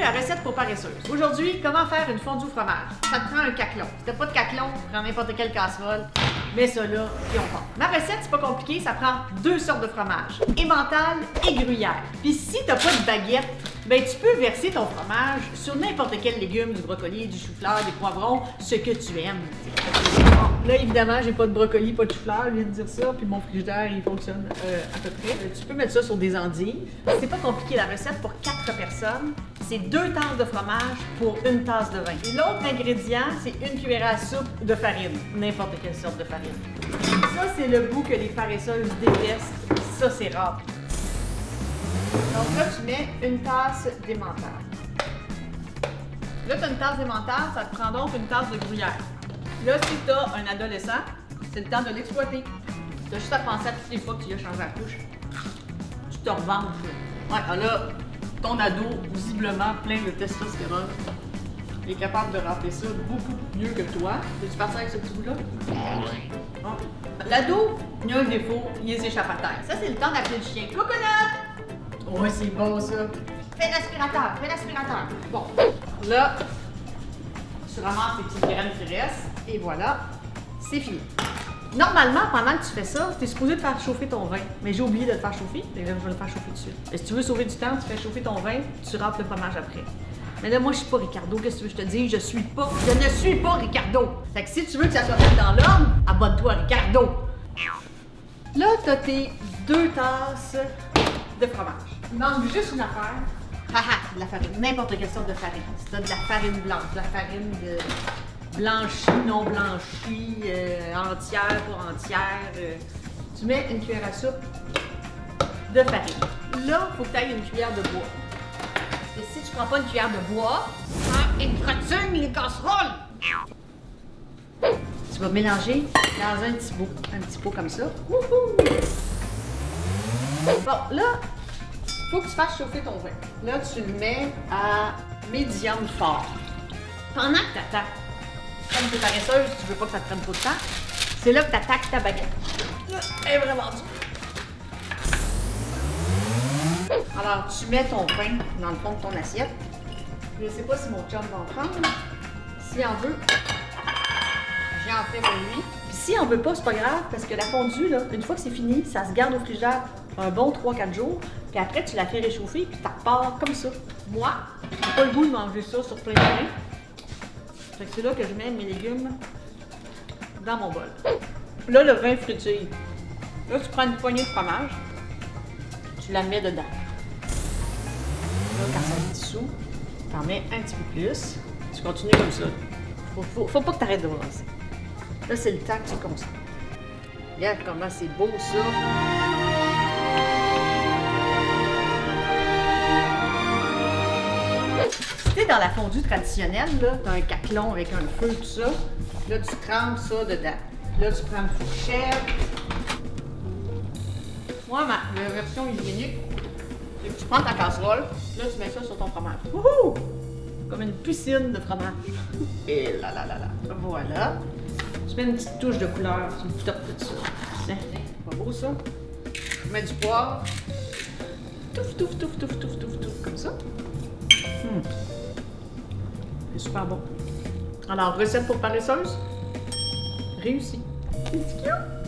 à Recette pour paresseuses. Aujourd'hui, comment faire une fondue au fromage. Ça te prend un caclon. Si t'as pas de caclon, prends n'importe quelle casserole, mets ça là, puis on part. Ma recette, c'est pas compliqué, ça prend 2 sortes de fromage, emmental et gruyère. Puis si t'as pas de baguette, ben tu peux verser ton fromage sur n'importe quel légume, du brocoli, du chou-fleur, des poivrons, ce que tu aimes. Bon, là, évidemment, j'ai pas de brocoli, pas de chou-fleur, je viens de dire ça, puis mon frigidaire, il fonctionne à peu près. Tu peux mettre ça sur des endives. C'est pas compliqué, la recette pour 4 personnes. C'est 2 tasses de fromage pour 1 tasse de vin. Et l'autre ingrédient, c'est 1 cuillère à soupe de farine, n'importe quelle sorte de farine. Ça, c'est le goût que les paresseuses détestent. Ça, c'est rare. Donc là, tu mets 1 tasse d'emmental. Là, tu as 1 tasse d'emmental, ça te prend donc 1 tasse de gruyère. Là, si tu as un adolescent, c'est le temps de l'exploiter. Tu as juste à penser à toutes les fois que tu lui as changé la couche. Tu te revanches. Ouais, là, ton ado, visiblement plein de testostérone, est capable de rappeler ça beaucoup mieux que toi. Veux-tu partir avec ce petit bout-là? Bon. L'ado, il a un défaut, il s'échappe à terre. Ça, c'est le temps d'appeler le chien. Coconut! Ouais, c'est bon, ça. Fais l'aspirateur, fais l'aspirateur. Bon, là, tu ramasses les petites graines qui restent, et voilà, c'est fini. Normalement, pendant que tu fais ça, tu es supposé de faire chauffer ton vin. Mais j'ai oublié de le faire chauffer, et là, je vais le faire chauffer tout de suite. Et si tu veux sauver du temps, tu fais chauffer ton vin, tu râpes le fromage après. Mais là, moi, je suis pas Ricardo. Qu'est-ce que tu veux que je te dise? Je ne suis pas Ricardo. Fait que si tu veux que ça soit fait dans l'ordre, abonne-toi, Ricardo. Là, t'as tes 2 tasses de fromage. Il manque juste une affaire. De la farine. N'importe quelle sorte de farine. Si t'as de la farine blanche, de la farine blanchie, non blanchie, entière pour entière. Tu mets 1 cuillère à soupe de farine. Là, il faut que tu ailles 1 cuillère de bois. Et si tu prends pas 1 cuillère de bois, il fratine les casseroles! Tu vas mélanger dans un petit pot comme ça. Wouhou! Bon, là, faut que tu fasses chauffer ton vin. Là, tu le mets à médium fort. Pendant que tu attends, comme tu es paresseuse, tu veux pas que ça te prenne trop de temps, c'est là que tu attaques ta baguette. Là, elle est vraiment dure. Alors, tu mets ton pain dans le fond de ton assiette. Je ne sais pas si mon chum va en prendre. S'il en veut, j'en fais pour lui. Puis s'il en veut pas, c'est pas grave, parce que la fondue, là, une fois que c'est fini, ça se garde au frigidaire un bon 3-4 jours. Puis après, tu la fais réchauffer, puis tu repars comme ça. Moi, j'ai pas le goût de manger ça sur plein de pain. Fait que c'est là que je mets mes légumes dans mon bol. Là, le vin frétille. Là, tu prends une poignée de fromage, tu la mets dedans. Là, quand ça se dissout, tu en mets un petit peu plus. Tu continues comme ça. Faut pas que tu arrêtes de brasser. Là, c'est le temps que tu consommes. Regarde comment c'est beau, ça. Si t'es dans la fondue traditionnelle, là, t'as un caclon avec un feu, tout ça. Là, tu trempes ça dedans. Là, tu prends une fourchette. Moi, ma version hygiénique, c'est que tu prends ta casserole, là, tu mets ça sur ton fromage. Wouhou! Comme une piscine de fromage. Et là. Voilà. Tu mets une petite touche de couleur, tu me tapes tout ça. Tiens, pas beau ça? Tu mets du poivre. Touf, comme ça. C'est super bon. Alors, recette pour paresseuse? Réussi. C'est cute!